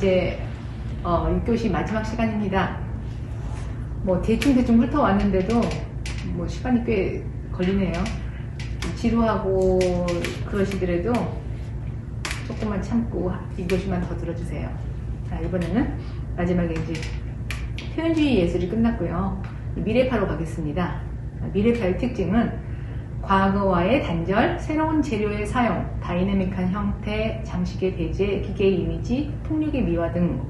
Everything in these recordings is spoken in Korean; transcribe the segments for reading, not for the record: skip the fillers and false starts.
이제 6교시 마지막 시간입니다. 뭐 대충 훑어왔는데도 뭐 시간이 꽤 걸리네요. 지루하고 그러시더라도 조금만 참고 2교시만 더 들어주세요. 자, 이번에는 마지막에 이제 표현주의 예술이 끝났고요. 미래파로 가겠습니다. 미래파의 특징은 과거와의 단절, 새로운 재료의 사용, 다이내믹한 형태, 장식의 배제, 기계의 이미지, 통력의 미화 등.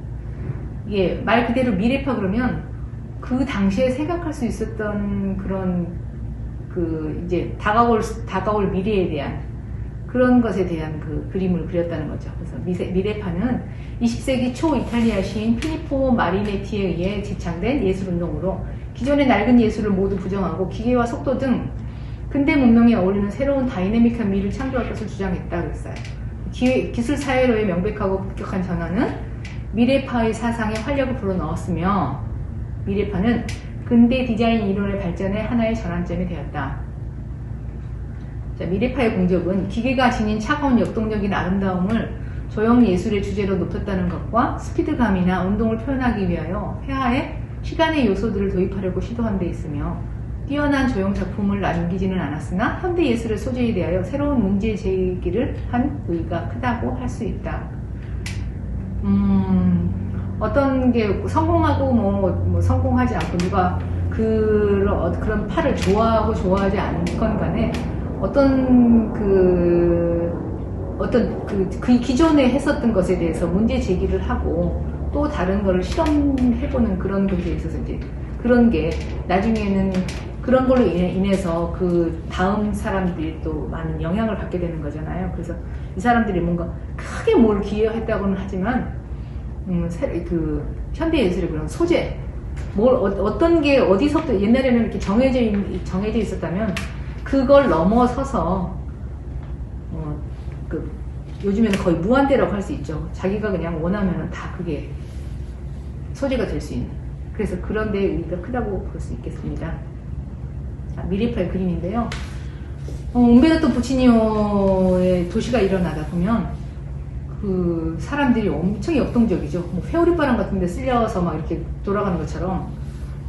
이게 말 그대로 미래파 그러면 그 당시에 생각할 수 있었던 그런 이제 다가올 미래에 대한 그런 것에 대한 그 그림을 그렸다는 거죠. 그래서 미래파는 20세기 초 이탈리아 시인 피니포 마리네티에 의해 제창된 예술운동으로 기존의 낡은 예술을 모두 부정하고 기계와 속도 등 근대 문명에 어울리는 새로운 다이내믹한 미를 창조할 것을 주장했다 그랬어요. 기술 사회로의 명백하고 급격한 전환은 미래파의 사상에 활력을 불어넣었으며 미래파는 근대 디자인 이론의 발전의 하나의 전환점이 되었다. 자, 미래파의 공적은 기계가 지닌 차가운 역동적인 아름다움을 조형 예술의 주제로 높였다는 것과 스피드감이나 운동을 표현하기 위하여 회화에 시간의 요소들을 도입하려고 시도한 데 있으며 뛰어난 조형 작품을 남기지는 않았으나 현대 예술의 소재에 대하여 새로운 문제 제기를 한 의의가 크다고 할 수 있다. 어떤 게 성공하고 뭐 성공하지 않고 누가 그런 팔을 좋아하고 좋아하지 않건 간에 어떤 기존에 했었던 것에 대해서 문제 제기를 하고 또 다른 거를 실험해보는 그런 것에 있어서 이제 그런 게 나중에는 그런 걸로 인해서 그 다음 사람들이 또 많은 영향을 받게 되는 거잖아요. 그래서 이 사람들이 뭔가 크게 뭘 기여했다고는 하지만 현대 예술의 그런 소재, 어떤 게 어디서부터 옛날에는 이렇게 정해져 있었다면 그걸 넘어서서 요즘에는 거의 무한대라고 할 수 있죠. 자기가 그냥 원하면은 다 그게 소재가 될 수 있는. 그래서 그런 데의 의미가 크다고 볼 수 있겠습니다. 자, 미래파의 그림인데요. 움베르토 부치니오의 도시가 일어나다 보면 그 사람들이 엄청 역동적이죠. 뭐 회오리바람 같은 데 쓸려서 막 이렇게 돌아가는 것처럼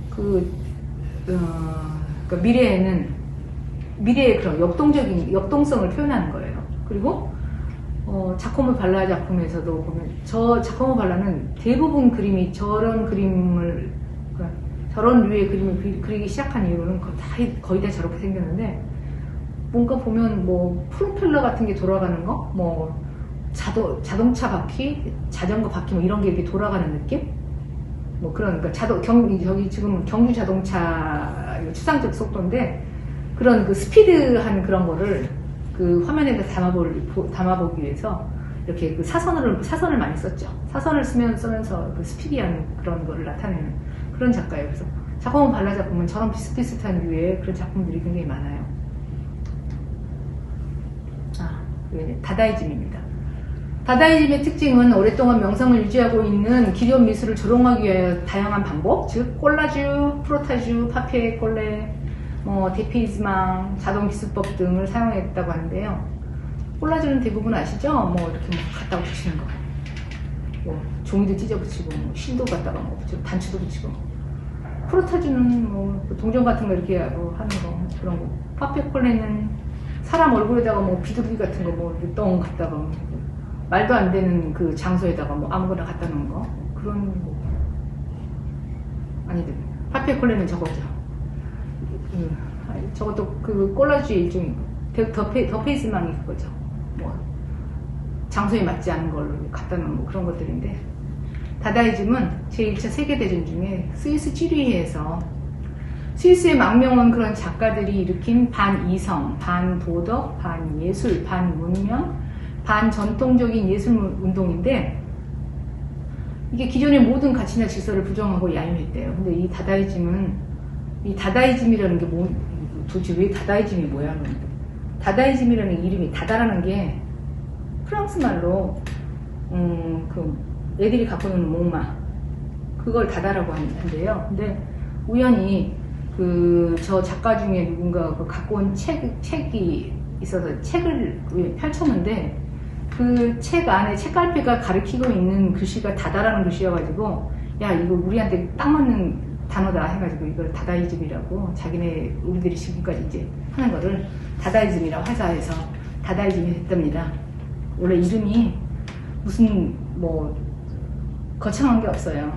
그러니까 미래의 그런 역동성을 표현하는 거예요. 그리고 자코모 발라 작품에서도 보면 자코모 발라는 대부분 그림이 저런 류의 그림을 그리기 시작한 이유로는 거의 다 저렇게 생겼는데 뭔가 보면 뭐 프로펠러 같은 게 돌아가는 거, 뭐 자동차 바퀴, 자전거 바퀴 뭐 이런 게 이렇게 돌아가는 느낌? 뭐 그러니까 저기 지금 경주 자동차 추상적 속도인데 그런 그 스피드한 그런 거를 그 화면에다 담아보기 위해서 이렇게 그 사선을 많이 썼죠. 사선을 쓰면서 그 스피디한 그런 거를 나타내는 그런 작가예요. 그래서 자코모 발라 작품은 저런 비슷비슷한 류의 그런 작품들이 굉장히 많아요. 다다이즘입니다. 다다이즘의 특징은 오랫동안 명성을 유지하고 있는 기존 미술을 조롱하기 위하여 다양한 방법, 즉 콜라주, 프로타주, 파피에 콜레, 데페이즈망, 자동 기술법 등을 사용했다고 하는데요. 콜라주는 대부분 아시죠? 뭐 이렇게 갖다가 붙이는 거, 뭐 종이도 찢어 붙이고, 실도 갖다가 붙이고, 단추도 붙이고. 프로타주는 뭐 동전 같은 거 이렇게 하는 거, 그런 거. 파피에 콜레는 사람 얼굴에다가 뭐 비둘기 같은 거 똥 갖다가 말도 안 되는 그 장소에다가 뭐 아무거나 갖다 놓은 거, 그런 거. 아니든 파피에 콜레는 저거죠. 저것도 그 콜라주의 일종이고, 더페이스망이 그거죠. 뭐 장소에 맞지 않은 걸 갖다 놓은 뭐 그런 것들인데, 다다이즘은 제1차 세계대전 중에 스위스 쥐리히에서 스위스의 망명한 그런 작가들이 일으킨 반이성, 반도덕, 반예술, 반문명, 반전통적인 예술 운동인데, 이게 기존의 모든 가치나 질서를 부정하고 야유했대요. 근데 이 다다이즘이라는 게 도대체 왜 다다이즘이 뭐야? 다다이즘이라는 이름이, 다다라는 게 프랑스 말로 애들이 갖고 노는 목마, 그걸 다다라고 한대요. 근데 우연히 저 작가 중에 누군가 갖고 온 책이 있어서 책을 펼쳤는데, 그 책 안에 책갈피가 가리키고 있는 글씨가 다다라는 글씨여가지고 야 이거 우리한테 딱 맞는 단어다 해가지고 이걸 다다이즘이라고 자기네 우리들이 지금까지 이제 하는 거를 다다이즘이라고 하자 해서 다다이즘이 됐답니다. 원래 이름이 무슨 뭐 거창한 게 없어요.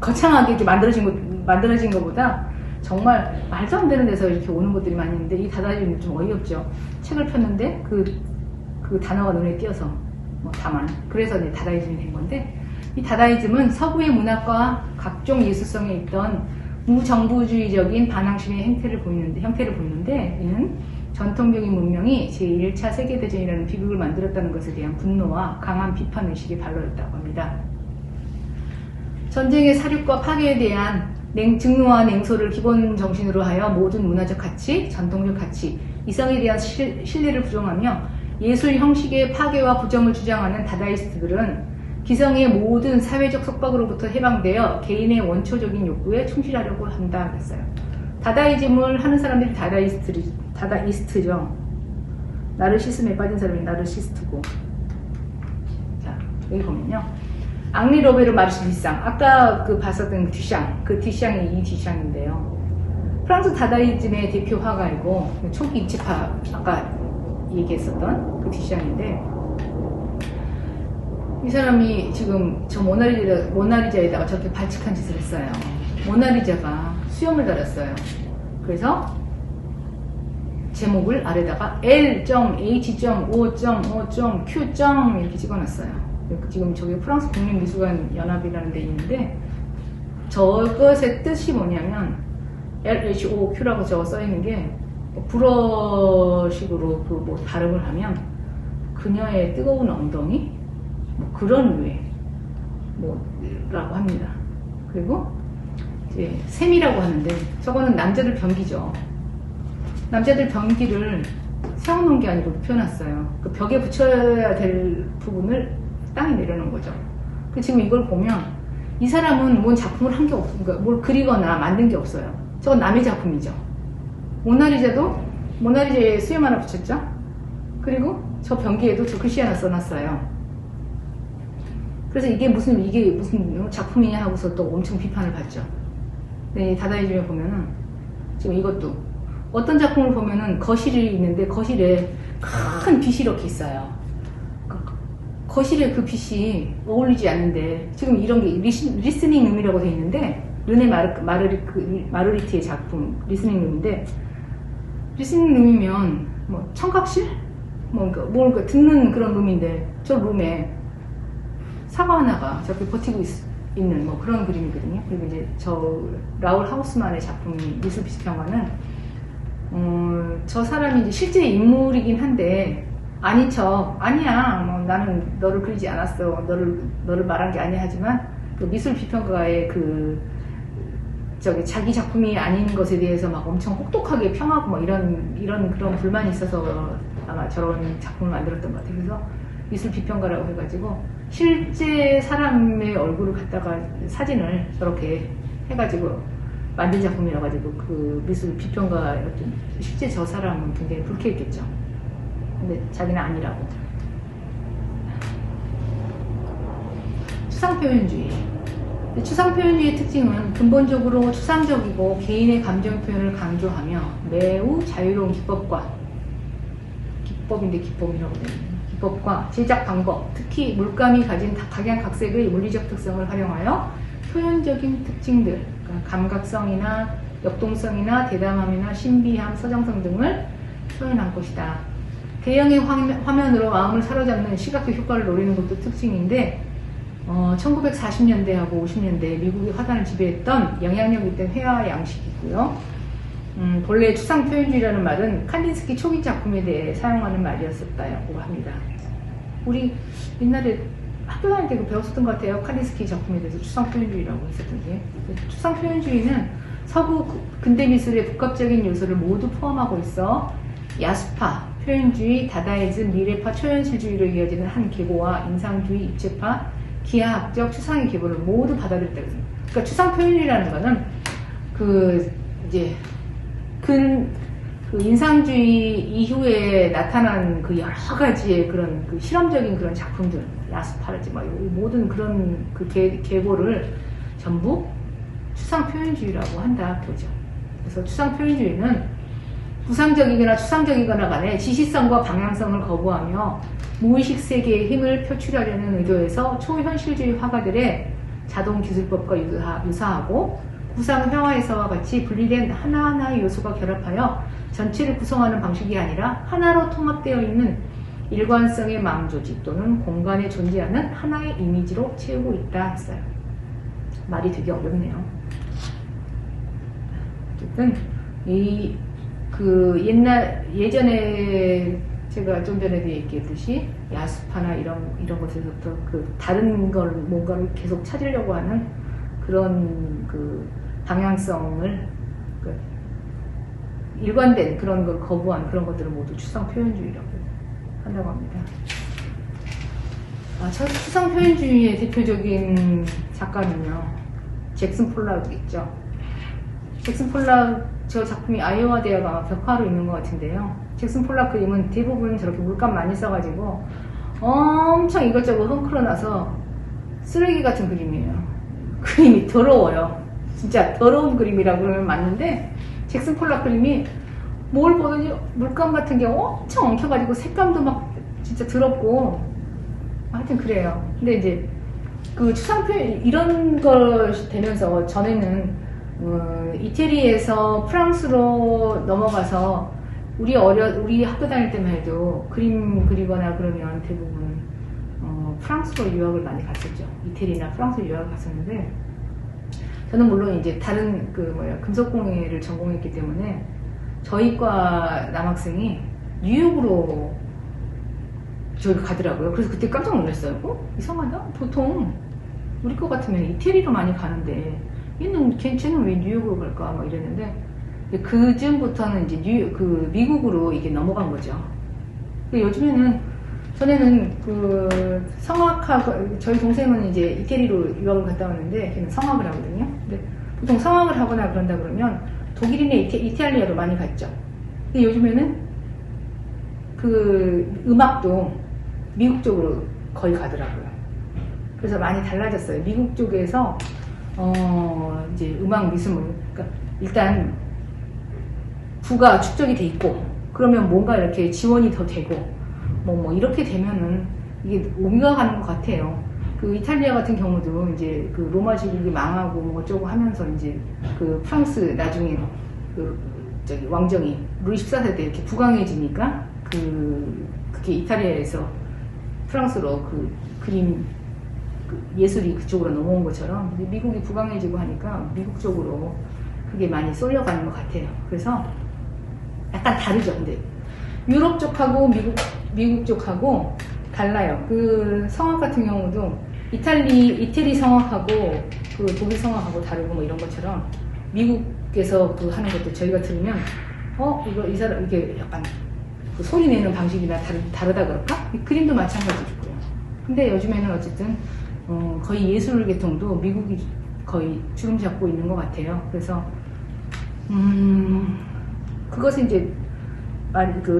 거창하게 이렇게 만들어진 것보다 정말 말도 안 되는 데서 이렇게 오는 것들이 많이 있는데 이 다다이즘이 좀 어이없죠. 책을 폈는데 그 단어가 눈에 띄어서 뭐 다만 그래서 이제 다다이즘이 된 건데 이 다다이즘은 서구의 문학과 각종 예술성에 있던 무정부주의적인 반항심의 형태를 보이는데 이는 전통적인 문명이 제1차 세계대전이라는 비극을 만들었다는 것에 대한 분노와 강한 비판의식이 발로였다고 합니다. 전쟁의 사륙과 파괴에 대한 증오와 냉소를 기본 정신으로 하여 모든 문화적 가치, 전통적 가치, 이성에 대한 신뢰를 부정하며 예술 형식의 파괴와 부정을 주장하는 다다이스트들은 기성의 모든 사회적 속박으로부터 해방되어 개인의 원초적인 욕구에 충실하려고 한다 그랬어요. 다다이즘을 하는 사람들이 다다이스트죠. 나르시즘에 빠진 사람이 나르시스트고. 자, 여기 보면요. 앙리 로베르 마르시 디상, 아까 봤었던 그 디샹이 이 디샹인데요. 프랑스 다다이즘의 대표 화가이고 초기 입체파 아까 얘기했었던 그 디샹인데 이 사람이 지금 저 모나리자에다가 저렇게 발칙한 짓을 했어요. 모나리자가 수염을 달았어요. 그래서 제목을 아래다가 L.H.O.O.Q. 이렇게 찍어놨어요. 지금 저기 프랑스 국립미술관 연합이라는 데 있는데 저것의 뜻이 뭐냐면 LHOQ라고 저거 써있는 게 불어식으로 뭐 발음을 하면 그녀의 뜨거운 엉덩이 뭐 그런 류의 뭐라고 합니다. 그리고 이제 셈이라고 하는데 저거는 남자들 변기죠. 남자들 변기를 세워놓은 게 아니고 눕혀놨어요. 그 벽에 붙여야 될 부분을 땅에 내려놓은 거죠. 지금 이걸 보면 이 사람은 뭔 작품을 한 게 없어요. 그러니까 뭘 그리거나 만든 게 없어요. 저건 남의 작품이죠. 모나리자도 모나리자에 수염 하나 붙였죠. 그리고 저 변기에도 저 글씨 하나 써놨어요. 그래서 이게 무슨 작품이냐 하고서 또 엄청 비판을 받죠. 네, 다다이즘에 보면은 지금 이것도 어떤 작품을 보면은 거실이 있는데 거실에 큰 빛이 이렇게 있어요. 거실에 그 빛이 어울리지 않는데 지금 이런 게 리스닝 룸이라고 돼 있는데 르네 마르리트의 작품 리스닝 룸인데 리스닝 룸이면 뭐 청각실? 뭘 듣는 그런 룸인데 저 룸에 사과 하나가 저렇게 버티고 있는 뭐 그런 그림이거든요. 그리고 이제 저 라울 하우스만의 작품 미술비평가는 저 사람이 이제 실제 인물이긴 한데 아닌 척 아니야 뭐 나는 너를 그리지 않았어 너를 말한 게 아니야 하지만 그 미술비평가의 자기 작품이 아닌 것에 대해서 막 엄청 혹독하게 평하고 뭐 이런 그런 불만이 있어서 아마 저런 작품을 만들었던 것 같아요. 그래서 미술비평가라고 해가지고 실제 사람의 얼굴을 갖다가 사진을 저렇게 해가지고 만든 작품이라 가지고 그 미술비평가였던 실제 저 사람은 굉장히 불쾌했겠죠. 근데 자기는 아니라고. 추상표현주의. 추상표현주의의 특징은 근본적으로 추상적이고 개인의 감정 표현을 강조하며 매우 자유로운 기법이라고 되는 기법과 제작 방법, 특히 물감이 가진 각양각색의 물리적 특성을 활용하여 표현적인 특징들, 그러니까 감각성이나 역동성이나 대담함이나 신비함, 서정성 등을 표현한 것이다. 대형의 화면으로 마음을 사로잡는 시각적 효과를 노리는 것도 특징인데 1940년대하고 50년대 미국의 화단을 지배했던 영향력 있던 회화 양식이고요. 본래 추상표현주의라는 말은 칸딘스키 초기 작품에 대해 사용하는 말이었었다고 합니다. 우리 옛날에 학교 다닐 때 배웠었던 것 같아요. 칸딘스키 작품에 대해서 추상표현주의라고 했었던 게. 추상표현주의는 서구 근대미술의 복합적인 요소를 모두 포함하고 있어 야수파, 표현주의, 다다이즘, 미래파, 초현실주의로 이어지는 한 계보와 인상주의, 입체파, 기하학적, 추상의 계보를 모두 받아들였다. 그러니까 추상표현이라는 거는 이제 그 인상주의 이후에 나타난 그 여러 가지의 그런 그 실험적인 그런 작품들, 야수파라지 뭐 모든 그런 그 계보를 전부 추상표현주의라고 한다 그러죠. 그래서 추상표현주의는 구상적이거나 추상적이거나 간에 지시성과 방향성을 거부하며 무의식 세계의 힘을 표출하려는 의도에서 초현실주의 화가들의 자동 기술법과 유사하고 구상 회화에서와 같이 분리된 하나하나의 요소가 결합하여 전체를 구성하는 방식이 아니라 하나로 통합되어 있는 일관성의 망조직 또는 공간에 존재하는 하나의 이미지로 채우고 있다 했어요. 말이 되게 어렵네요. 어쨌든 예전에 제가 좀 전에도 얘기했듯이 야수파나 이런 것에서부터 그 다른 걸 뭔가를 계속 찾으려고 하는 그런 그 방향성을 일관된 그런 걸 거부한 그런 것들을 모두 추상표현주의라고 한다고 합니다. 추상표현주의의 대표적인 작가는요, 잭슨 폴락이겠죠. 잭슨 폴락 저 작품이 아이오와 대학 아마 벽화로 있는 것 같은데요. 잭슨 폴락 그림은 대부분 저렇게 물감 많이 써가지고 엄청 이것저것 헝클어놔서 쓰레기 같은 그림이에요. 그림이 더러워요. 진짜 더러운 그림이라고 그러면 맞는데 잭슨 폴락 그림이 뭘 보더니 물감 같은 게 엄청 엉켜가지고 색감도 막 진짜 더럽고 하여튼 그래요. 근데 이제 그 추상표현 이런 걸 되면서 전에는 이태리에서 프랑스로 넘어가서 우리 학교 다닐 때만 해도 그림 그리거나 그러면 대부분 프랑스로 유학을 많이 갔었죠. 이태리나 프랑스로 유학을 갔었는데 저는 물론 이제 다른 금속공예를 전공했기 때문에 저희 과 남학생이 뉴욕으로 저기 가더라고요. 그래서 그때 깜짝 놀랐어요. 이상하다? 보통 우리 거 같으면 이태리로 많이 가는데 쟤는 왜 뉴욕으로 갈까? 막 이랬는데 그 즈음부터는 이제 미국으로 이게 넘어간 거죠. 요즘에는 전에는 성악하고 저희 동생은 이제 이태리로 유학을 갔다 왔는데 걔는 성악을 하거든요. 근데 보통 성악을 하거나 그런다 그러면 독일이나 이탈리아로 많이 갔죠. 근데 요즘에는 그 음악도 미국 쪽으로 거의 가더라고요. 그래서 많이 달라졌어요. 미국 쪽에서 이제 음악 미술 그러니까 일단 부가 축적이 돼 있고 그러면 뭔가 이렇게 지원이 더 되고 뭐 이렇게 되면은 이게 옮겨가는 것 같아요. 그 이탈리아 같은 경우도 이제 그 로마식이 망하고 뭐 어쩌고 하면서 이제 그 프랑스 나중에 왕정이 루이 14세 때 이렇게 부강해지니까 그게 이탈리아에서 프랑스로 그림 예술이 그쪽으로 넘어온 것처럼 미국이 부강해지고 하니까 미국 쪽으로 그게 많이 쏠려가는 것 같아요. 그래서 약간 다르죠. 근데 유럽 쪽하고 미국 쪽하고 달라요. 그 성악 같은 경우도 이태리 성악하고 그 독일 성악하고 다르고 뭐 이런 것처럼 미국에서 하는 것도 저희가 들으면 이 사람 이게 약간 그 소리 내는 방식이나 다르다 그럴까? 그림도 마찬가지고요. 근데 요즘에는 어쨌든 거의 예술 계통도 미국이 거의 주름 잡고 있는 것 같아요. 그래서 그것을 이제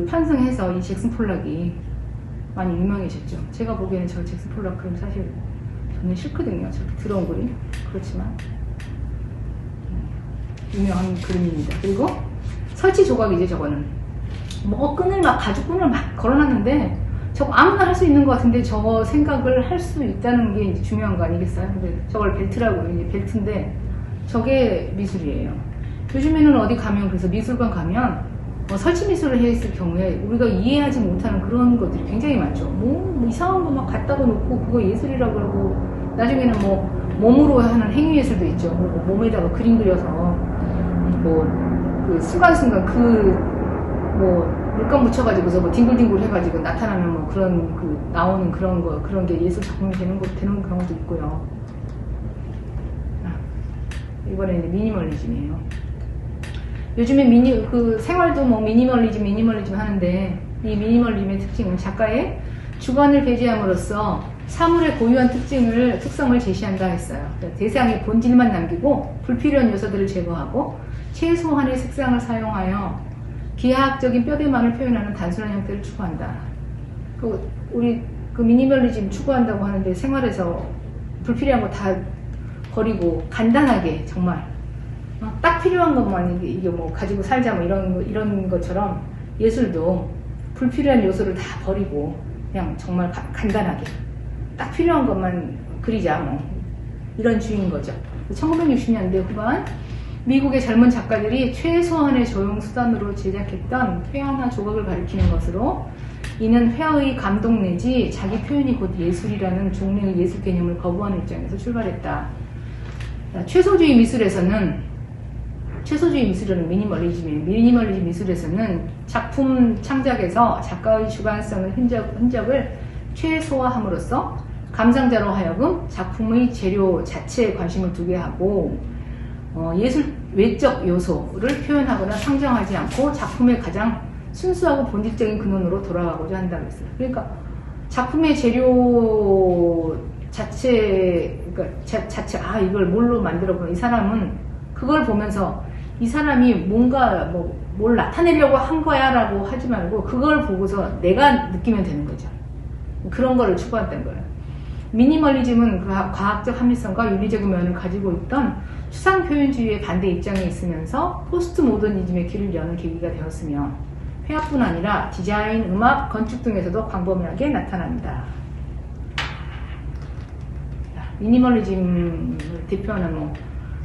편승해서 이 잭슨 폴락이 많이 유명해졌죠. 제가 보기에는 저 잭슨 폴락 그림 사실 저는 싫거든요. 저렇게 더러운 그림. 그렇지만 유명한 그림입니다. 그리고 설치 조각이죠. 저거는 가죽끈을 막 걸어놨는데 저거 아무나 할 수 있는 것 같은데 저거 생각을 할 수 있다는 게 이제 중요한 거 아니겠어요? 근데 저걸 벨트라고 이제 벨트인데 저게 미술이에요. 요즘에는 어디 가면 그래서 미술관 가면 설치 미술을 했을 경우에 우리가 이해하지 못하는 그런 것들이 굉장히 많죠. 뭐 이상한 거 막 갖다가 놓고 그거 예술이라고 그러고 나중에는 몸으로 하는 행위 예술도 있죠. 몸에다가 그림 그려서 그 순간순간 물감 묻혀가지고서 뒹굴뒹굴 해가지고 나타나는 그런 나오는 그런 게 예술 작품이 되는 경우도 있고요. 이번에는 이제 미니멀리즘이에요. 요즘에 생활도 미니멀리즘 하는데 이 미니멀리즘의 특징은 작가의 주관을 배제함으로써 사물의 고유한 특성을 제시한다 했어요. 그러니까 대상의 본질만 남기고 불필요한 요소들을 제거하고 최소한의 색상을 사용하여 기하학적인 뼈대만을 표현하는 단순한 형태를 추구한다. 우리 미니멀리즘 추구한다고 하는데 생활에서 불필요한 거 다 버리고 간단하게 정말 딱 필요한 것만 이게 뭐 가지고 살자 뭐 이런 것처럼 예술도 불필요한 요소를 다 버리고 그냥 정말 간단하게 딱 필요한 것만 그리자 뭐 이런 주의인 거죠. 1960년대 후반 미국의 젊은 작가들이 최소한의 조형 수단으로 제작했던 회화나 조각을 가리키는 것으로 이는 회화의 감동 내지 자기 표현이 곧 예술이라는 종류의 예술 개념을 거부하는 입장에서 출발했다. 최소주의 미술이라는 미니멀리즘 미술에서는 작품 창작에서 작가의 주관성의 흔적을 최소화함으로써 감상자로 하여금 작품의 재료 자체에 관심을 두게 하고 예술 외적 요소를 표현하거나 상정하지 않고 작품의 가장 순수하고 본질적인 근원으로 돌아가고자 한다고 했어요. 그러니까 작품의 재료 자체, 이걸 뭘로 만들어보면 이 사람은 그걸 보면서 이 사람이 뭔가 뭘 나타내려고 한 거야 라고 하지 말고 그걸 보고서 내가 느끼면 되는 거죠. 그런 거를 추구한다는 거예요. 미니멀리즘은 과학적 합리성과 윤리적인 면을 가지고 있던 추상표현주의의 반대 입장에 있으면서 포스트 모더니즘의 길을 여는 계기가 되었으며 회화뿐 아니라 디자인, 음악, 건축 등에서도 광범위하게 나타납니다. 미니멀리즘을 대표하는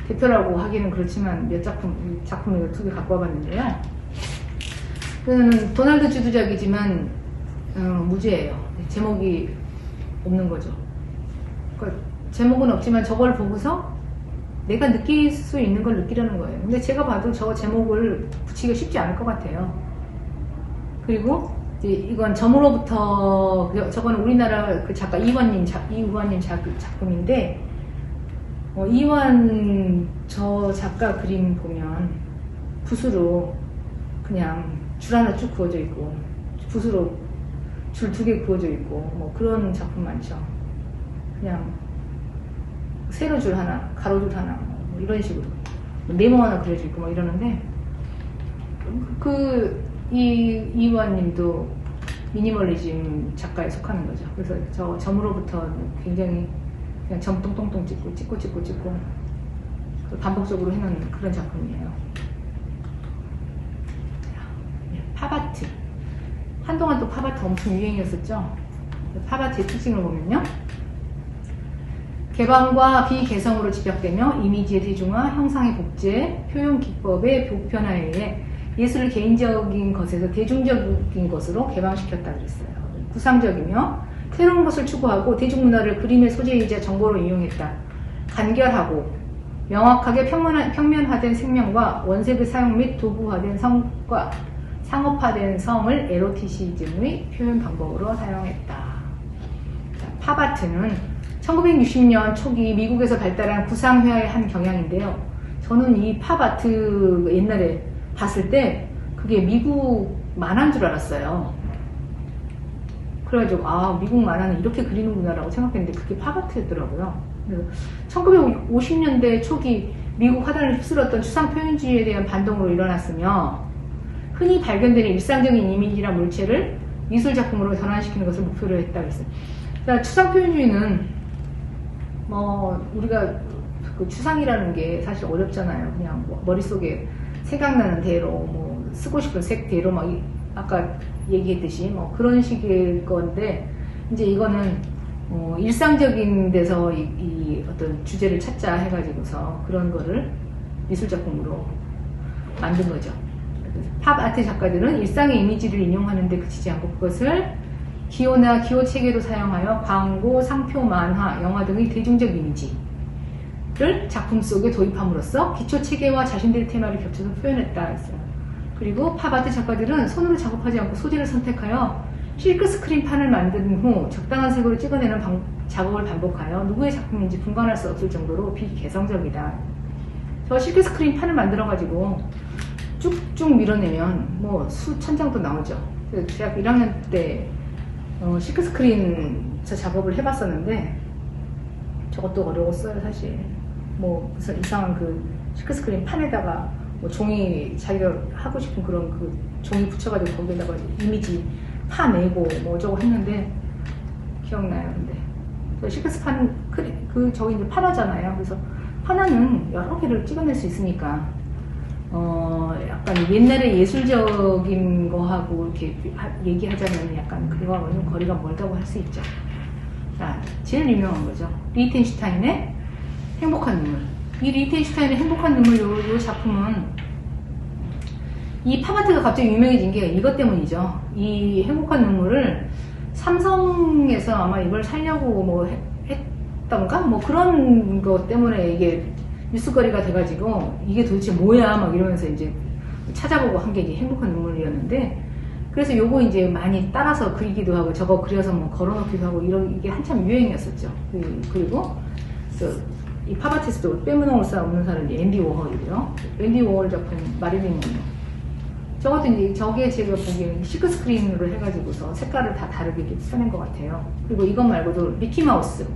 대표라고 하기는 그렇지만 몇 작품을 2개 갖고 와봤는데요. 그는 도널드 주드작이지만 무죄예요. 제목이 없는 거죠. 그러니까 제목은 없지만 저걸 보고서 내가 느낄 수 있는 걸 느끼려는 거예요. 근데 제가 봐도 저 제목을 붙이기가 쉽지 않을 것 같아요. 그리고 이건 점으로부터 저건 우리나라 그 작가 이우환님 작품인데 이우환 저 작가 그림 보면 붓으로 그냥 줄 하나 쭉 그어져 있고 붓으로 줄 2개 그어져 있고 뭐 그런 작품 많죠. 그냥 세로 줄 하나, 가로 줄 하나 뭐 이런 식으로 네모 하나 그려져 있고 뭐 이러는데 이우환님도 미니멀리즘 작가에 속하는 거죠. 그래서 저 점으로부터 굉장히 그냥 점 똥똥똥 찍고 반복적으로 해놓은 그런 작품이에요. 팝아트. 한동안 또 팝아트 엄청 유행이었었죠. 팝아트의 특징을 보면요. 개방과 비개성으로 집약되며 이미지의 대중화, 형상의 복제, 표현 기법의 보편화에 의해 예술을 개인적인 것에서 대중적인 것으로 개방시켰다 그랬어요. 구상적이며 새로운 것을 추구하고 대중문화를 그림의 소재이자 정보로 이용했다. 간결하고 명확하게 평면화된 생명과 원색의 사용 및 도구화된 성과 상업화된 성을 에로티시즘의 표현 방법으로 사용했다. 팝아트는 1960년 초기 미국에서 발달한 구상회화의 한 경향인데요. 저는 이 팝아트 옛날에 봤을 때 그게 미국 만화인 줄 알았어요. 그래가지고 미국 만화는 이렇게 그리는구나 라고 생각했는데 그게 팝아트였더라고요. 1950년대 초기 미국 화단을 휩쓸었던 추상표현주의에 대한 반동으로 일어났으며 흔히 발견되는 일상적인 이미지나 물체를 미술작품으로 전환시키는 것을 목표로 했다고 했어요. 그러니까 추상표현주의는 우리가 그 추상이라는 게 사실 어렵잖아요. 그냥 머릿속에 생각나는 대로 쓰고 싶은 색대로 아까 얘기했듯이 그런 식의 건데 이제 이거는 일상적인 데서 이 어떤 주제를 찾자 해가지고서 그런 거를 미술작품으로 만든 거죠. 팝아트 작가들은 일상의 이미지를 인용하는 데 그치지 않고 그것을 기호나 기호 체계로 사용하여 광고, 상표, 만화, 영화 등의 대중적 이미지를 작품 속에 도입함으로써 기초 체계와 자신들의 테마를 겹쳐서 표현했다 했어요. 그리고 팝아트 작가들은 손으로 작업하지 않고 소재를 선택하여 실크 스크린판을 만든 후 적당한 색으로 찍어내는 작업을 반복하여 누구의 작품인지 분간할 수 없을 정도로 비개성적이다. 저 실크 스크린판을 만들어가지고 쭉쭉 밀어내면 수천 장도 나오죠. 대학 1학년 때 실크 스크린 작업을 해봤었는데 저것도 어려웠어요 사실. 무슨 이상한 그 실크 스크린 판에다가 뭐 종이 자기가 하고 싶은 그런 그 종이 붙여가지고 거기에다가 이미지 파내고 뭐 어쩌고 했는데 기억나요. 근데 시크스판 저기 이제 파나잖아요. 그래서 파나는 여러 개를 찍어낼 수 있으니까 약간 옛날에 예술적인 거하고 이렇게 얘기하자면 약간 그거하고는 거리가 멀다고 할 수 있죠. 자, 제일 유명한 거죠. 리히텐슈타인의 행복한 눈물. 이 리히텐슈타인의 행복한 눈물 요 작품은 이 팝아트가 갑자기 유명해진 게 이것 때문이죠. 이 행복한 눈물을 삼성에서 아마 이걸 살려고 뭐 했던가? 뭐 그런 것 때문에 이게 뉴스거리가 돼가지고 이게 도대체 뭐야? 막 이러면서 이제 찾아보고 한 게 이제 행복한 눈물이었는데 그래서 요거 이제 많이 따라서 그리기도 하고 저거 그려서 뭐 걸어놓기도 하고 이게 한참 유행이었었죠. 그리고 이 팝아티스트 빼놓을 수 없는 사람이 앤디 워홀이고요. 앤디 워홀 작품 마릴린 먼로. 저것도 이제 저게 제가 보기에는 시크스크린으로 해가지고서 색깔을 다 다르게 이렇게 써낸 것 같아요. 그리고 이것 말고도 미키마우스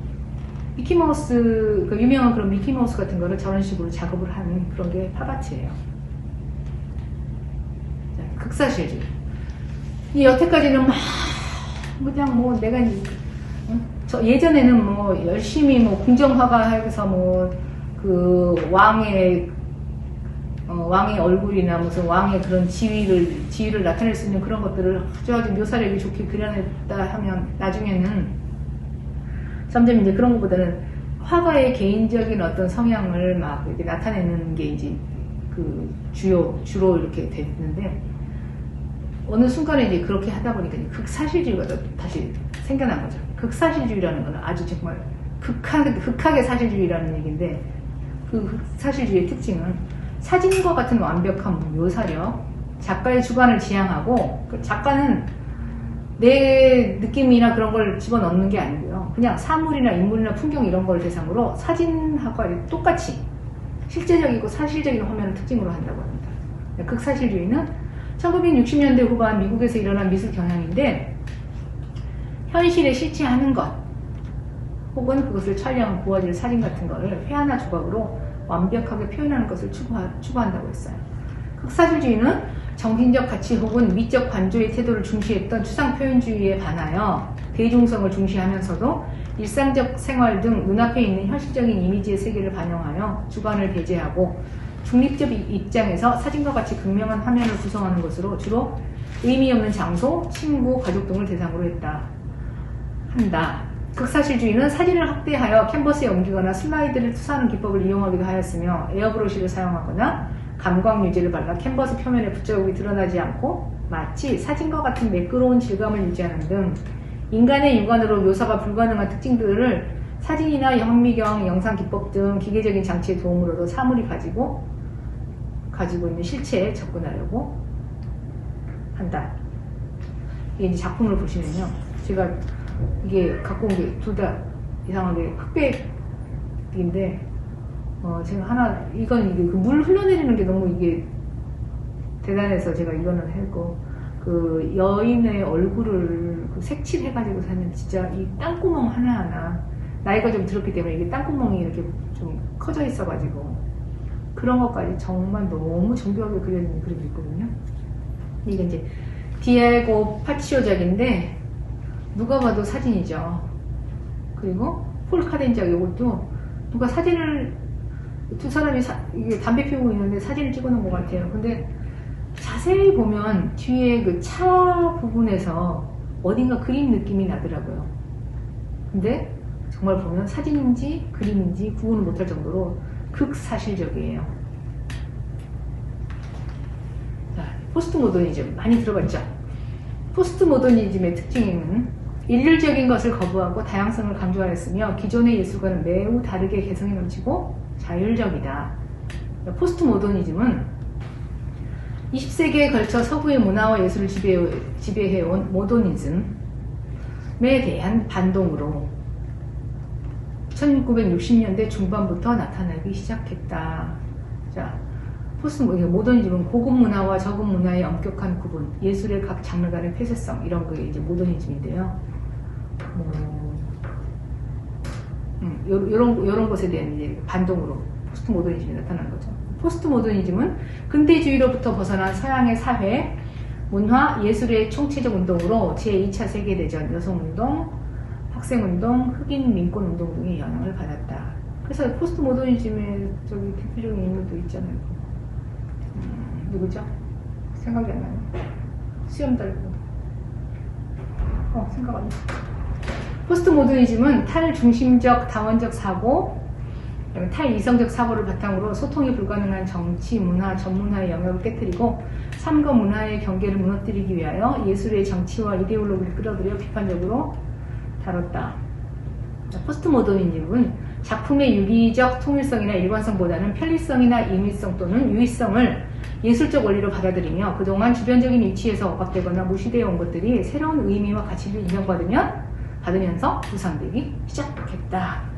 그 유명한 그런 미키마우스 같은 거를 저런 식으로 작업을 하는 그런 게 팝아트예요. 극사실주의. 이 여태까지는 막 그냥 뭐 내가 예전에는 뭐 열심히 뭐 궁정화가해서 뭐 그 왕의 얼굴이나 무슨 왕의 그런 지위를 나타낼 수 있는 그런 것들을 아주 묘사력이 좋게 그려냈다 하면 나중에는 점점 이제 그런 것보다는 화가의 개인적인 어떤 성향을 막 이렇게 나타내는 게 이제 그 주로 이렇게 됐는데 어느 순간에 이제 그렇게 하다 보니까 이제 극사실주의가 다시 생겨난 거죠. 극사실주의라는 건 아주 정말 극하게 사실주의라는 얘기인데 그 극사실주의의 특징은 사진과 같은 완벽한 묘사력, 작가의 주관을 지향하고 그 작가는 내 느낌이나 그런 걸 집어넣는 게 아니고요. 그냥 사물이나 인물이나 풍경 이런 걸 대상으로 사진하고 똑같이 실제적이고 사실적인 화면을 특징으로 한다고 합니다. 극사실주의는 1960년대 후반 미국에서 일어난 미술 경향인데 현실에 실체하는 것 혹은 그것을 촬영한 고화질 사진 같은 거를 회화나 조각으로 완벽하게 표현하는 것을 추구한다고 했어요. 극사실주의는 정신적 가치 혹은 미적 관조의 태도를 중시했던 추상표현주의에 반하여 대중성을 중시하면서도 일상적 생활 등 눈앞에 있는 현실적인 이미지의 세계를 반영하여 주관을 배제하고 중립적 입장에서 사진과 같이 극명한 화면을 구성하는 것으로 주로 의미 없는 장소, 친구, 가족 등을 대상으로 한다. 극사실주의는 사진을 확대하여 캔버스에 옮기거나 슬라이드를 투사하는 기법을 이용하기도 하였으며 에어브러쉬를 사용하거나 감광 유제를 발라 캔버스 표면에 붓자국이 드러나지 않고 마치 사진과 같은 매끄러운 질감을 유지하는 등 인간의 육안으로 묘사가 불가능한 특징들을 사진이나 현미경, 영상 기법 등 기계적인 장치의 도움으로도 사물이 가지고 있는 실체에 접근하려고 한다. 이게 이제 작품을 보시면요. 제가 이게 갖고 온 게 둘 다 이상하게 흑백인데, 제가 이건 이게 그 물 흘러내리는 게 너무 이게 대단해서 제가 이거는 했고, 그 여인의 얼굴을 그 색칠해가지고 사는 진짜 이 땅구멍 하나하나, 나이가 좀 들었기 때문에 이게 땅구멍이 이렇게 좀 커져 있어가지고, 그런 것까지 정말 너무 정교하게 그려진 그림이 있거든요. 이게 이제 디에고 파치오작인데, 누가 봐도 사진이죠. 그리고 폴 카덴작 이것도 누가 사진을 두 사람이 이게 담배 피우고 있는데 사진을 찍어 놓은 것 같아요. 근데 자세히 보면 뒤에 그 차 부분에서 어딘가 그림 느낌이 나더라고요. 근데 정말 보면 사진인지 그림인지 구분을 못할 정도로 극사실적이에요. 자, 포스트 모더니즘 많이 들어봤죠? 포스트 모더니즘의 특징은 일률적인 것을 거부하고 다양성을 강조하였으며 기존의 예술과는 매우 다르게 개성이 넘치고 자율적이다. 포스트 모더니즘은 20세기에 걸쳐 서구의 문화와 예술을 지배해온 모더니즘에 대한 반동으로 1960년대 중반부터 나타나기 시작했다. 자, 모더니즘은 고급 문화와 저급 문화의 엄격한 구분, 예술의 각 장르 간의 폐쇄성, 이런 게 이제 모더니즘인데요. 요런 것에 대한 이제 반동으로 포스트 모더니즘이 나타난 거죠. 포스트 모더니즘은 근대주의로부터 벗어난 서양의 사회, 문화, 예술의 총체적 운동으로 제2차 세계대전, 여성운동, 학생운동, 흑인 민권운동 등의 영향을 받았다. 그래서 포스트 모더니즘의 저기 대표적인 인물도 있잖아요. 누구죠? 생각이 안 나요. 수염 달고. 생각 안 나. 포스트 모더니즘은 탈중심적 다원적 사고, 탈이성적 사고를 바탕으로 소통이 불가능한 정치, 문화, 전문화의 영역을 깨뜨리고 삶과 문화의 경계를 무너뜨리기 위하여 예술의 정치와 이데올로기를 끌어들여 비판적으로 다뤘다. 포스트 모더니즘은 작품의 유기적 통일성이나 일관성보다는 편리성이나 임의성 또는 유의성을 예술적 원리로 받아들이며 그동안 주변적인 위치에서 억압되거나 무시되어 온 것들이 새로운 의미와 가치를 인정받으면서 부상되기 시작했다.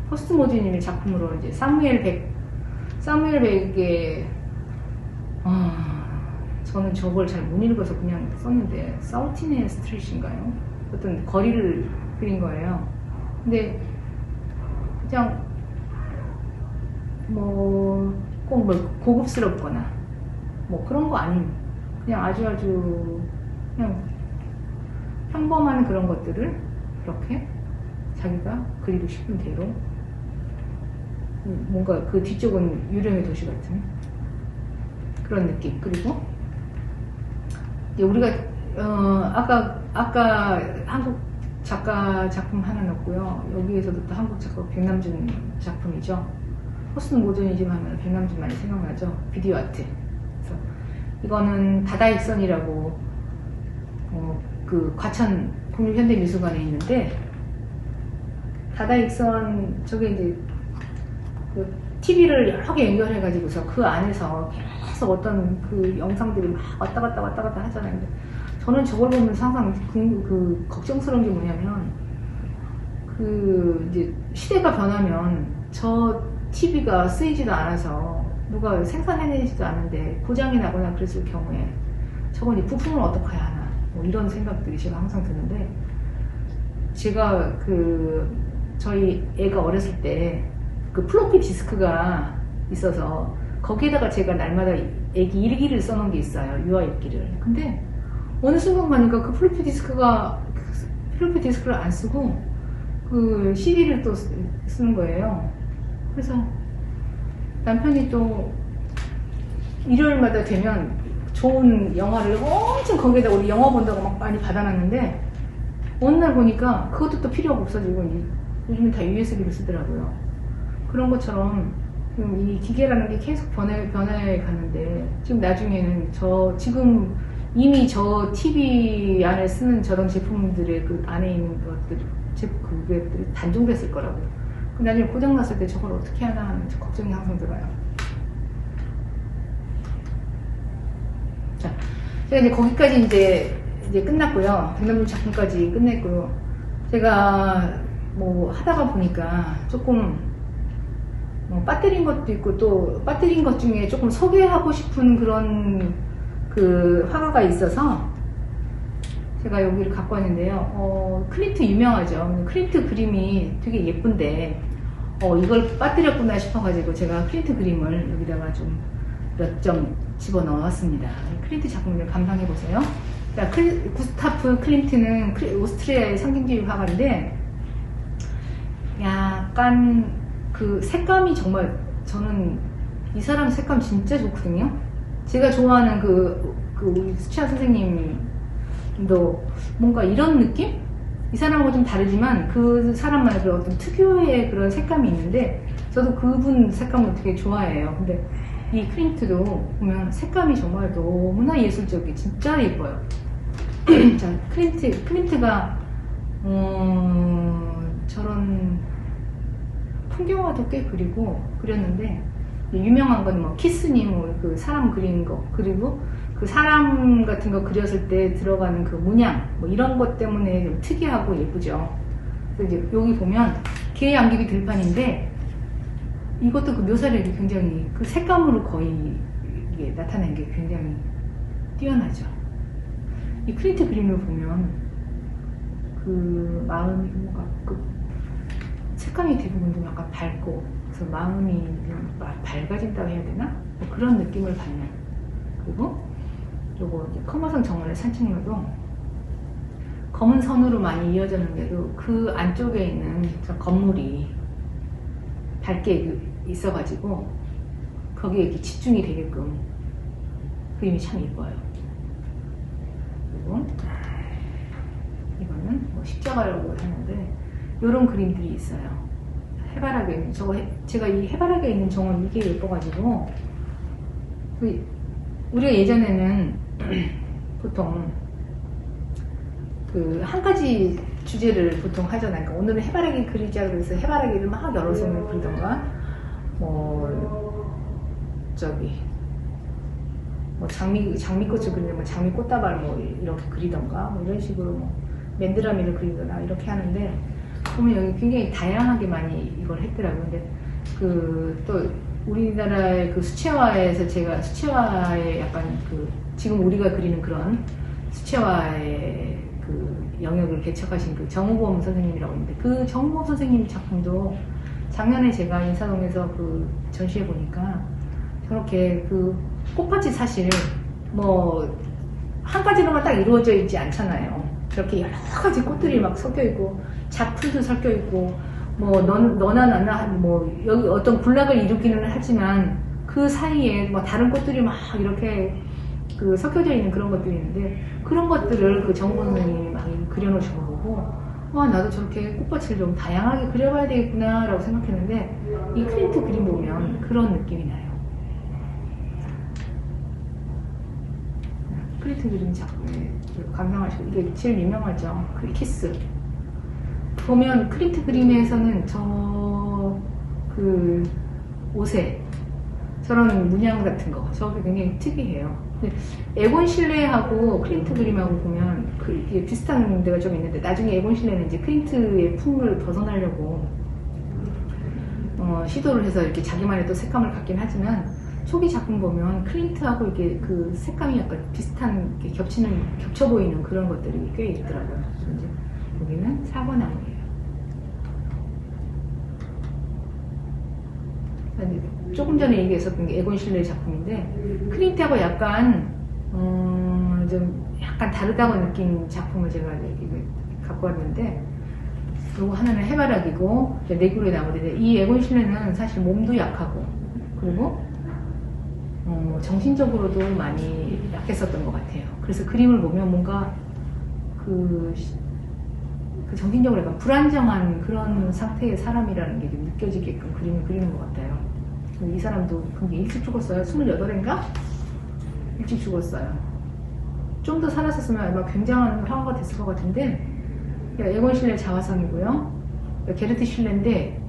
포스트 모더니즘의 작품으로 이제 사무엘 백의 저는 저걸 잘 못 읽어서 그냥 썼는데 사우틴의 스트릿인가요? 어떤 거리를 그린 거예요. 근데 그냥 꼭 고급스럽거나 그런 거 아닌 그냥 아주 그냥 평범한 그런 것들을 이렇게 자기가 그리고 싶은 대로 뭔가 그 뒤쪽은 유령의 도시 같은 그런 느낌. 그리고 이제 우리가 아까 한국 작가 작품 하나 넣었고요. 여기에서도 또 한국 작가 백남준 작품이죠. 포스트 모더니즘 하면 백남준 많이 생각나죠. 비디오 아트. 그래서 이거는 다다익선이라고 그 과천 국립현대미술관에 있는데 다다익선 저게 이제 그 TV를 여러 개 연결해가지고서 그 안에서 계속 어떤 그 영상들이 막 왔다 갔다 하잖아요. 근데 저는 저걸 보면서 항상 그 걱정스러운 게 뭐냐면 그 이제 시대가 변하면 저 TV가 쓰이지도 않아서 누가 생산해내지도 않은데 고장이 나거나 그랬을 경우에 저건 이 부품을 어떻게 해야 하나 이런 생각들이 제가 항상 드는데 제가 저희 애가 어렸을 때 그 플로피 디스크가 있어서 거기에다가 제가 날마다 애기 일기를 써놓은 게 있어요. 유아 일기를. 근데 어느 순간 가니까 그 플로피 디스크를 안 쓰고 그 CD를 또 쓰는 거예요. 그래서 남편이 또 일요일마다 되면 좋은 영화를 엄청 거기에다 우리 영화 본다고 막 많이 받아놨는데 어느 날 보니까 그것도 또 필요가 없어지고 요즘은 다 USB를 쓰더라고요. 그런 것처럼 이 기계라는 게 계속 변해 가는데 지금 나중에는 지금 이미 저 TV 안에 쓰는 저런 제품들의 그 안에 있는 그것들이 단종됐을 거라고요. 나중에 고장났을 때 저걸 어떻게 하나 하는 걱정이 항상 들어요. 자, 제가 이제 거기까지 이제 끝났고요. 백남준 작품까지 끝냈고요. 제가 하다가 보니까 조금 빠뜨린 것도 있고 또 빠뜨린 것 중에 조금 소개하고 싶은 그런 그 화가가 있어서 제가 여기를 갖고 왔는데요. 클린트 유명하죠. 클린트 그림이 되게 예쁜데 이걸 빠뜨렸구나 싶어가지고 제가 클린트 그림을 여기다가 좀 몇 점 집어넣었습니다. 클린트 작품을 감상해보세요. 자, 구스타프 클린트는 오스트리아의 상징주의 화가인데 약간 그 색감이 정말 저는 이 사람 색감 진짜 좋거든요. 제가 좋아하는 우리 수치아 선생님도 뭔가 이런 느낌? 이 사람하고 좀 다르지만 그 사람만의 그런 어떤 특유의 그런 색감이 있는데 저도 그분 색감을 되게 좋아해요. 근데 이 클린트도 보면 색감이 정말 너무나 예술적이 진짜 예뻐요. 자, 클린트가 저런 풍경화도 꽤 그렸는데 유명한 건 키스님 그 사람 그린 거 그리고 그 사람 같은 거 그렸을 때 들어가는 그 문양 이런 것 때문에 좀 특이하고 예쁘죠. 그래서 이제 여기 보면 개 안개비 들판인데 이것도 그 묘사력이 굉장히 그 색감으로 거의 이게 나타낸 게 굉장히 뛰어나죠. 이 클린트 그림을 보면 그 마음이 뭔가 색감이 대부분 좀 약간 밝고 그래서 보면서 마음이 좀 밝아진다고 해야 되나? 뭐 그런 느낌을 받는. 그리고 요거 이제 커머성 정원의 산책로도 검은 선으로 많이 이어졌는데도 그 안쪽에 있는 저 건물이 밝게 있어가지고 거기에 이렇게 집중이 되게끔 그림이 참 이뻐요. 그리고 이거는 뭐 십자가라고 하는데 이런 그림들이 있어요. 해바라기에 있는 제가 이 해바라기에 있는 정원 이게 예뻐가지고 우리가 예전에는 보통 그 한 가지 주제를 보통 하잖아요. 그러니까 오늘은 해바라기 그리자 그래서 해바라기를 막 여러 손을 그리던가 뭐 저기 뭐 장미꽃을 그리는 뭐 장미 꽃다발 뭐 이렇게 그리던가 뭐 이런 식으로 뭐 맨드라미를 그리거나 이렇게 하는데 보면 여기 굉장히 다양하게 많이 이걸 했더라고요. 근데 그 또 우리나라의 그 수채화에서 제가 수채화의 약간 그 지금 우리가 그리는 그런 수채화의 그 영역을 개척하신 그 정우범 선생님이라고 있는데 그 정우범 선생님 작품도 작년에 제가 인사동에서 그 전시해 보니까 저렇게 그 꽃밭이 사실 뭐 한 가지로만 딱 이루어져 있지 않잖아요. 그렇게 여러 가지 꽃들이 막 섞여 있고 잡풀도 섞여 있고 뭐 너나 나나 뭐 여기 어떤 군락을 이루기는 하지만 그 사이에 뭐 다른 꽃들이 막 이렇게 그 섞여져 있는 그런 것들이 있는데 그런 것들을 그 정우 선생님이 막 그려놓으신 거 보고 와 나도 저렇게 꽃밭을 좀 다양하게 그려봐야 되겠구나 라고 생각했는데 이 클린트 그림 보면 그런 느낌이 나요. 클린트 그림 작품에 감상하시고 이게 제일 유명하죠. 그 키스 보면 클린트 그림에서는 저 그 옷에 저런 문양 같은 거 저게 굉장히 특이해요. 에곤 실레하고 클린트 그림하고 보면 이게 비슷한 데가 좀 있는데 나중에 에곤 실레는 이제 클린트의 품을 벗어나려고 시도를 해서 이렇게 자기만의 또 색감을 갖긴 하지만 초기 작품 보면 클린트하고 이게 그 색감이 약간 비슷한 겹쳐 보이는 그런 것들이 꽤 있더라고요. 이제 여기는 사과나무예요. 조금 전에 얘기했었던 게 에곤 실레 작품인데 클린트하고 좀 약간 다르다고 느낀 작품을 제가 갖고 왔는데 그리고 하나는 해바라기고 네그로의 나무인데 이 에곤 실레는 사실 몸도 약하고 그리고 정신적으로도 많이 약했었던 것 같아요. 그래서 그림을 보면 뭔가 그 정신적으로 약간 불안정한 그런 상태의 사람이라는 게 좀 느껴지게끔 그림을 그리는 것 같아요. 이 사람도 굉장히 일찍 죽었어요. 28인가? 일찍 죽었어요. 좀 더 살았었으면 아마 굉장한 화가가 됐을 것 같은데 에곤 실레 자화상이고요. 게르트 실레인데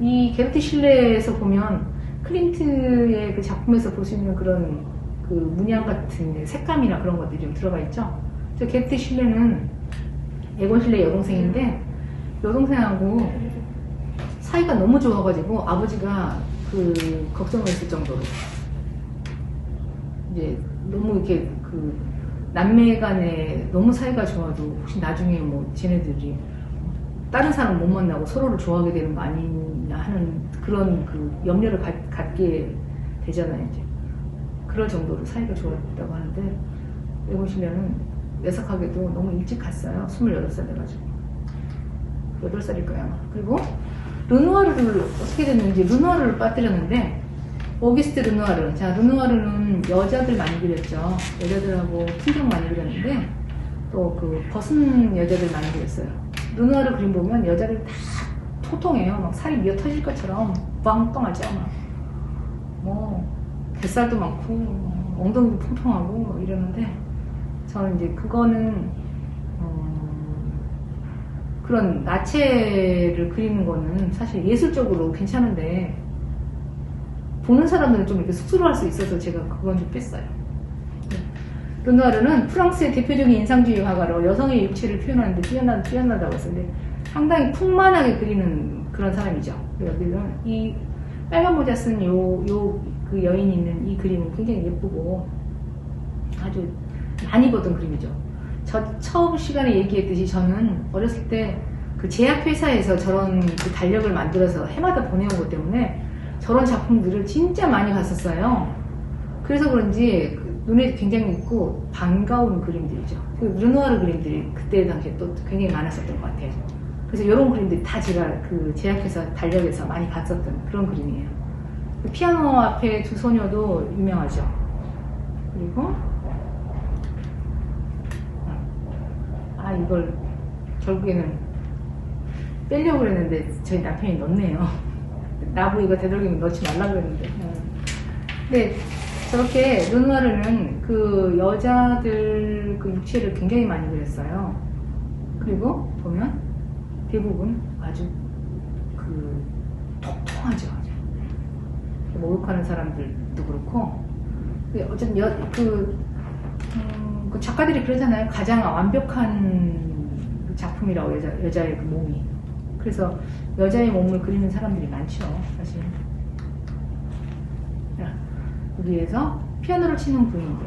이 게르트 실레에서 보면 클린트의 그 작품에서 볼 수 있는 그런 그 문양 같은 색감이나 그런 것들이 좀 들어가 있죠. 저 게르트 실레는 에곤 실레 여동생인데 여동생하고 사이가 너무 좋아가지고 아버지가 그 걱정을 했을 정도로 이제 너무 이렇게 그 남매 간에 너무 사이가 좋아도 혹시 나중에 뭐 쟤네들이 다른 사람 못 만나고 서로를 좋아하게 되는 거 아니냐 하는 그런 그 염려를 갖게 되잖아요. 이제 그럴 정도로 사이가 좋았다고 하는데 에곤 실레는 뇌석하게도 너무 일찍 갔어요. 28살 돼가지고 8살일 거야 아마. 그리고 르누아르를 어떻게 됐는지 르누아르를 빠뜨렸는데 오기스트 르누아르. 자, 르누아르는 여자들 많이 그렸죠. 여자들하고 풍경 많이 그렸는데 또 그 벗은 여자들 많이 그렸어요. 르누아르 그림 보면 여자들 다 통통해요. 막 살이 미어 터질 것처럼 빵빵하죠. 막 뭐 뱃살도 많고 엉덩이도 통통하고 뭐 이러는데 저는 이제 그거는 그런 나체를 그리는 거는 사실 예술적으로 괜찮은데 보는 사람들은 좀 이렇게 쑥스러워할 수 있어서 제가 그건 좀 뺐어요. 르누아르는 프랑스의 대표적인 인상주의 화가로 여성의 육체를 표현하는데 뛰어나다고 했었는데 상당히 풍만하게 그리는 그런 사람이죠. 여기는 이 빨간 모자 쓴 그 여인이 있는 이 그림은 굉장히 예쁘고 아주 많이 보던 그림이죠. 저 처음 시간에 얘기했듯이 저는 어렸을 때 그 제약회사에서 저런 그 달력을 만들어서 해마다 보내온 것 때문에 저런 작품들을 진짜 많이 봤었어요. 그래서 그런지 눈에 굉장히 있고 반가운 그림들이죠. 그 르누아르 그림들이 그때 당시에 또 굉장히 많았었던 것 같아요. 그래서 이런 그림들이 다 제가 그 제약회사 달력에서 많이 봤었던 그런 그림이에요. 피아노 앞에 두 소녀도 유명하죠. 그리고 이걸 결국에는 빼려고 그랬는데 저희 남편이 넣네요. 나보 이거 되도록이면 넣지 말라고 그랬는데. 근데 저렇게 르누아르는 그 여자들 그 육체를 굉장히 많이 그렸어요. 그리고 보면 대부분 아주 그 통통하죠. 목욕하는 사람들도 그렇고. 어쨌든 그 작가들이 그러잖아요. 가장 완벽한 작품이라고 여자의 그 몸이. 그래서 여자의 몸을 그리는 사람들이 많죠, 사실. 여기에서 피아노를 치는 부인들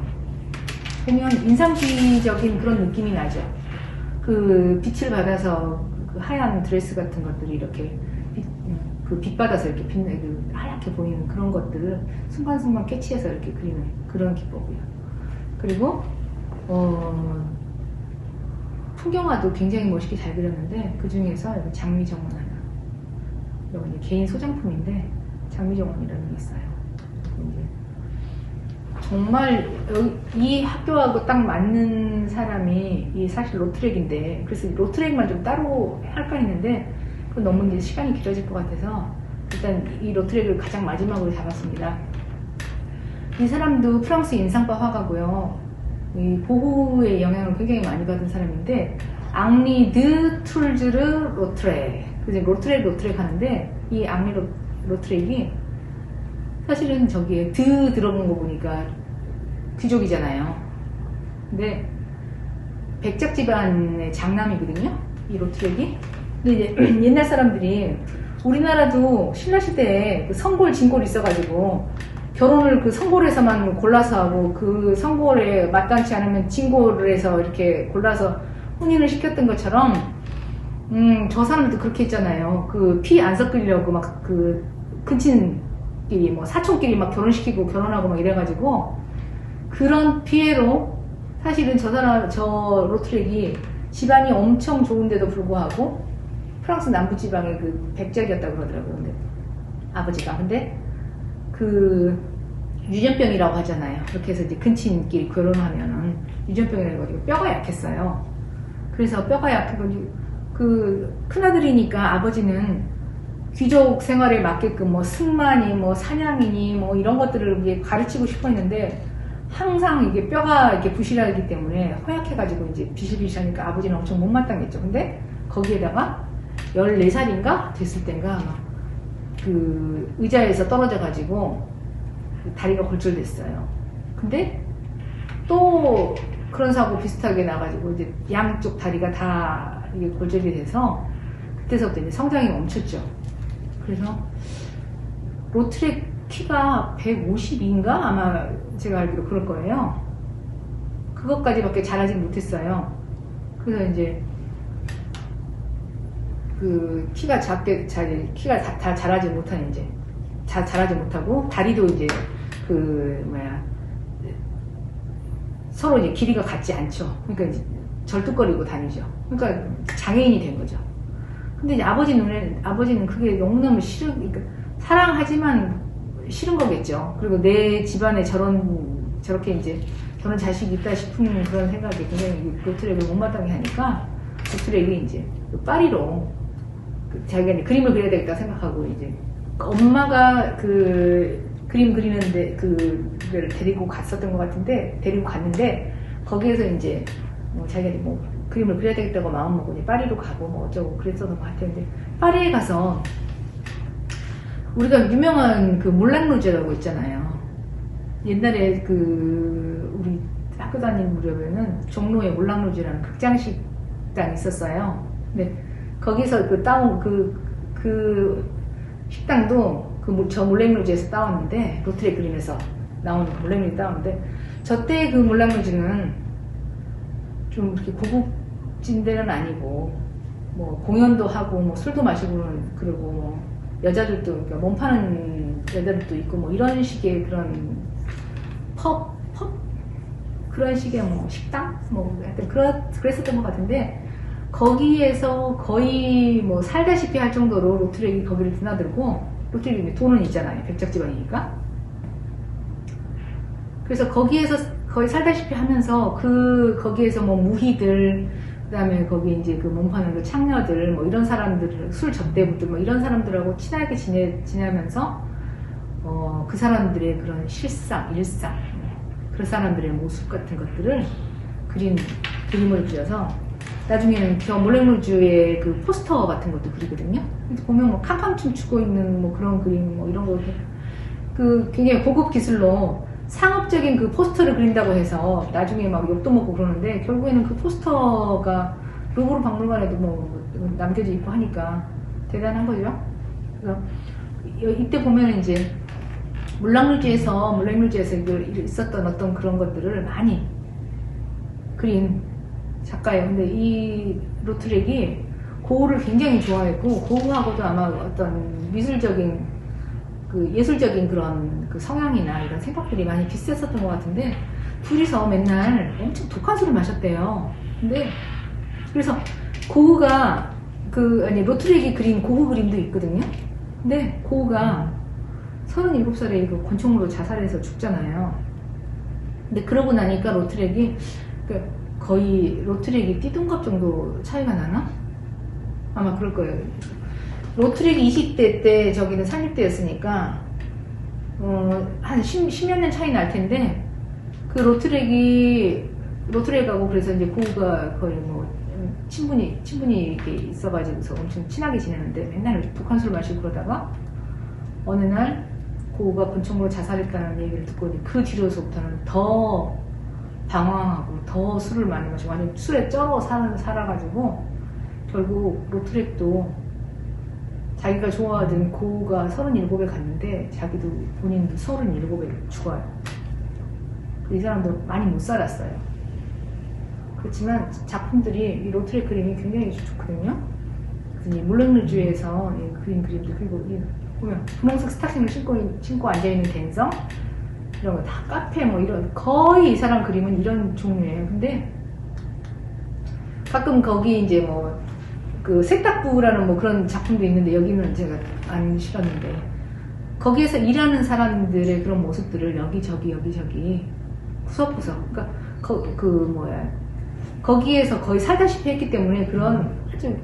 보면 인상주의적인 그런 느낌이 나죠. 그 빛을 받아서 그 하얀 드레스 같은 것들이 이렇게 빛 받아서 이렇게 그 하얗게 보이는 그런 것들을 순간순간 캐치해서 이렇게 그리는 그런 기법이에요. 그리고 풍경화도 굉장히 멋있게 잘 그렸는데 그 중에서 장미정원 하나. 이건 개인 소장품인데 장미정원이라는 게 있어요. 정말 이 학교하고 딱 맞는 사람이 사실 로트렉인데, 그래서 로트렉만 좀 따로 할까 했는데 그건 너무 이제 시간이 길어질 것 같아서 일단 이 로트렉을 가장 마지막으로 잡았습니다. 이 사람도 프랑스 인상파 화가고요. 이 보호의 영향을 굉장히 많이 받은 사람인데 앙리 드 툴즈르 로트렉. 그래서 로트렉 하는데 이 앙리 로트렉이 사실은 저기에 들어간 거 보니까 귀족이잖아요. 근데 백작 집안의 장남이거든요, 이 로트렉이. 근데 이제 옛날 사람들이 우리나라도 신라 시대에 그 성골, 진골이 있어가지고 결혼을 그 성골에서만 골라서 하고 그 성골에 마땅치 않으면 진골에서 이렇게 골라서 혼인을 시켰던 것처럼 저 사람들도 그렇게 했잖아요. 그 피 안 섞으려고 막 그 근친끼리 뭐 사촌끼리 막 결혼시키고 결혼하고 막 이래가지고 그런 피해로 사실은 저 로트렉이 집안이 엄청 좋은데도 불구하고 프랑스 남부지방의 그 백작이었다고 그러더라고요. 근데 아버지가. 근데 그 유전병이라고 하잖아요. 그렇게 해서 이제 근친끼리 결혼하면은 유전병이라고 해가지고 뼈가 약했어요. 그래서 뼈가 약해서 그 큰아들이니까 아버지는 귀족 생활에 맞게끔 뭐 승마니 뭐 사냥이니 뭐 이런 것들을 이제 가르치고 싶어 했는데 항상 이게 뼈가 이렇게 부실하기 때문에 허약해가지고 이제 비실비실하니까 아버지는 엄청 못마땅했죠. 근데 거기에다가 14살인가 됐을 땐가 그 의자에서 떨어져가지고 다리가 골절됐어요. 근데 또 그런 사고 비슷하게 나가지고 이제 양쪽 다리가 다 이게 골절이 돼서 그때서부터 이제 성장이 멈췄죠. 그래서 로트렉 키가 152인가 아마 제가 알기로 그럴 거예요. 그것까지밖에 자라지 못했어요. 그래서 이제 그 키가 키가 다 자라지 못하는 이제 자라지 못하고 다리도 이제 서로 이제 길이가 같지 않죠. 그러니까 이제 절뚝거리고 다니죠. 그러니까 장애인이 된 거죠. 근데 이제 아버지는 그게 너무너무 그러니까 사랑하지만 싫은 거겠죠. 그리고 내 집안에 저렇게 이제 저런 자식이 있다 싶은 그런 생각이 굉장히 로트렉을 못마땅해 하니까 로트렉이 이제 파리로 자기가 이제 그림을 그려야 되겠다 생각하고 이제 엄마가 그 그림 그리는데 그걸 데리고 갔었던 것 같은데 데리고 갔는데 거기에서 이제 자기가 뭐 그림을 그려야 되겠다고 마음먹고 이제 파리로 가고 뭐 어쩌고 그랬었던 것 같은데 파리에 가서 우리가 유명한 그 몰랑루즈라고 있잖아요. 옛날에 그 우리 학교 다니는 무렵에는 종로에 몰랑루즈라는 극장식당이 있었어요. 근데 거기서 그 식당도 저 몰랑루즈에서 따왔는데 로트렉 그림에서 나오는 몰랑루즈 따왔는데 저때 그 몰랑루즈는 좀 이렇게 고급진 데는 아니고 뭐 공연도 하고 뭐 술도 마시고 그러고 뭐 여자들도 그러니까 몸 파는 여자들도 있고 뭐 이런 식의 그런 펍 그런 식의 뭐 식당 뭐 하여튼 그랬었던 것 같은데 거기에서 거의 뭐 살다시피 할 정도로 로트렉이 거기를 드나들고 로트렉이 돈은 있잖아요. 백작지방이니까. 그래서 거기에서 거의 살다시피 하면서 거기에서 뭐 무희들 그다음에 거기 이제 그 몸파는 그 창녀들 뭐 이런 사람들 술 접대부들 뭐 이런 사람들하고 친하게 지내면서 그 사람들의 그런 실상 일상 그 사람들의 모습 같은 것들을 그림을 그려서 나중에는 저 몰랭루주의 그 포스터 같은 것도 그리거든요. 보면 뭐 캉캉 춤추고 있는 뭐 그런 그림 뭐 이런 거 그 굉장히 고급 기술로 상업적인 그 포스터를 그린다고 해서 나중에 막 욕도 먹고 그러는데 결국에는 그 포스터가 루브르 박물관에도 뭐 남겨져 있고 하니까 대단한 거죠. 그래서 이때 보면 이제 몰랭루주에서 있었던 어떤 그런 것들을 많이 그린 작가예요. 근데 이 로트렉이 고흐를 굉장히 좋아했고 고흐하고도 아마 어떤 예술적인 그런 그 성향이나 이런 생각들이 많이 비슷했었던 것 같은데 둘이서 맨날 엄청 독한 술을 마셨대요. 근데 그래서 고흐가 로트렉이 그린 고흐 그림도 있거든요. 근데 고흐가 37살에 그 권총으로 자살해서 죽잖아요. 근데 그러고 나니까 로트렉이 거의 로트렉이 띠동갑 정도 차이가 나나? 아마 그럴 거예요. 로트렉이 20대 때 저기는 30대였으니까 한 10몇 년 차이 날 텐데 그 로트렉하고 그래서 이제 고흐가 거의 뭐 친분이 이렇게 있어가지고서 엄청 친하게 지내는데 맨날 독한 술 마시고 그러다가 어느 날 고흐가 권총으로 자살했다는 얘기를 듣고 그 뒤로서부터는 더 방황하고 더 술을 많이 마시고 완전 술에 쩔어 살아가지고 결국 로트렉도 자기가 좋아하던 고흐가 37에 갔는데 자기도 본인도 37에 죽어요. 이 사람도 많이 못 살았어요. 그렇지만 작품들이 이 로트렉 그림이 굉장히 좋거든요. 그래서 이 몰랭루주에서 그린 그림들 그리고 보면 분홍색 스타킹을 신고 앉아있는 댄서 이런 거 다 카페 뭐 이런 거의 이 사람 그림은 이런 종류예요. 근데 가끔 거기 이제 뭐 그 색답부라는 뭐 그런 작품도 있는데 여기는 제가 안 실었는데 거기에서 일하는 사람들의 그런 모습들을 여기저기 구석구석 그러니까 거기에서 거의 살다시피 했기 때문에 그런 아주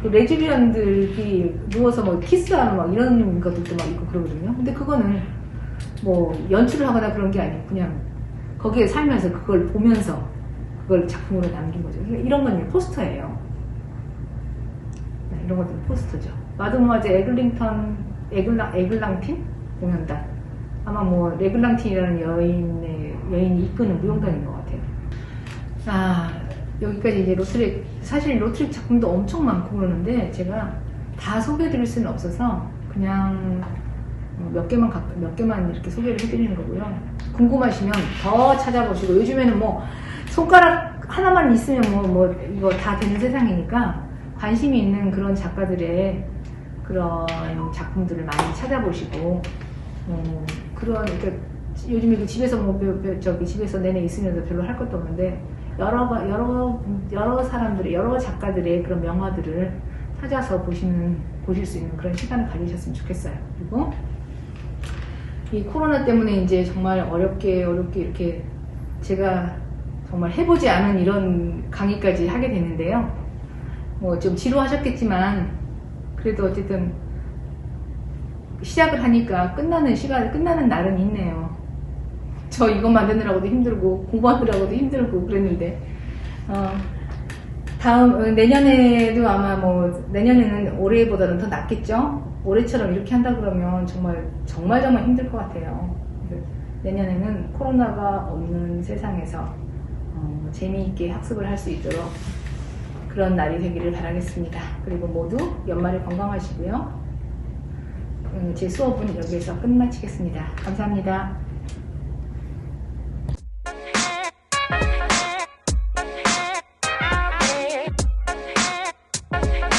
그 레즈비언들이 누워서 뭐 키스하는 막 이런 것들도 막 있고 그러거든요. 근데 그거는 뭐 연출을 하거나 그런 게 아니고 그냥 거기에 살면서 그걸 보면서 그걸 작품으로 남긴 거죠. 이런 건 포스터예요. 이런 것들은 포스터죠. 마드모아제 에글랑틴 공연단. 아마 뭐 레글랑틴이라는 여인이 이끄는 무용단인 것 같아요. 여기까지 이제 로트렉, 사실 로트렉 작품도 엄청 많고 그러는데 제가 다 소개해드릴 수는 없어서 그냥 몇 개만 이렇게 소개를 해드리는 거고요. 궁금하시면 더 찾아보시고 요즘에는 뭐 손가락 하나만 있으면 뭐 이거 다 되는 세상이니까 관심이 있는 그런 작가들의 그런 작품들을 많이 찾아보시고 그러니까 요즘에 집에서 집에서 내내 있으면서 별로 할 것도 없는데 여러 사람들의 여러 작가들의 그런 명화들을 찾아서 보실 수 있는 그런 시간을 가지셨으면 좋겠어요. 그리고 이 코로나 때문에 이제 정말 어렵게 이렇게 제가 정말 해보지 않은 이런 강의까지 하게 됐는데요. 뭐 좀 지루하셨겠지만 그래도 어쨌든 시작을 하니까 끝나는 날은 있네요. 저 이거 만드느라고도 힘들고 공부하느라고도 힘들고 그랬는데 내년에도 아마 뭐 내년에는 올해보다는 더 낫겠죠. 올해처럼 이렇게 한다 그러면 정말 힘들 것 같아요. 내년에는 코로나가 없는 세상에서 재미있게 학습을 할 수 있도록 그런 날이 되기를 바라겠습니다. 그리고 모두 연말에 건강하시고요. 제 수업은 여기에서 끝마치겠습니다. 감사합니다.